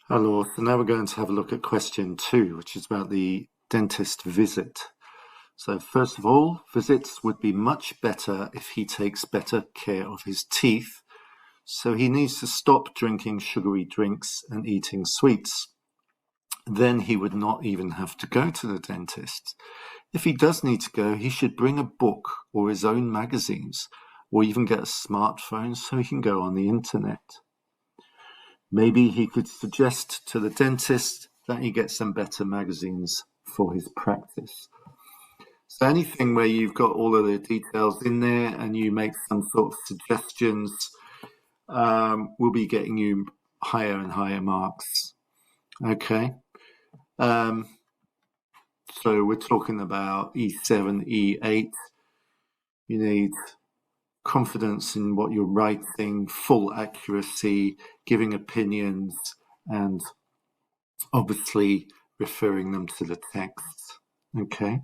Hello, so now we're going to have a look at question 2, which is about the dentist visit. So first of all, visits would be much better if he takes better care of his teeth. So he needs to stop drinking sugary drinks and eating sweets. Then he would not even have to go to the dentist. If he does need to go, he should bring a book or his own magazines, or even get a smartphone so he can go on the internet. Maybe he could suggest to the dentist that he get some better magazines for his practice. So anything where you've got all of the details in there and you make some sort of suggestions will be getting you higher and higher marks. Okay. Um, so we're talking about E7, E8. You need confidence in what you're writing, full accuracy, giving opinions, and obviously referring them to the text. Okay.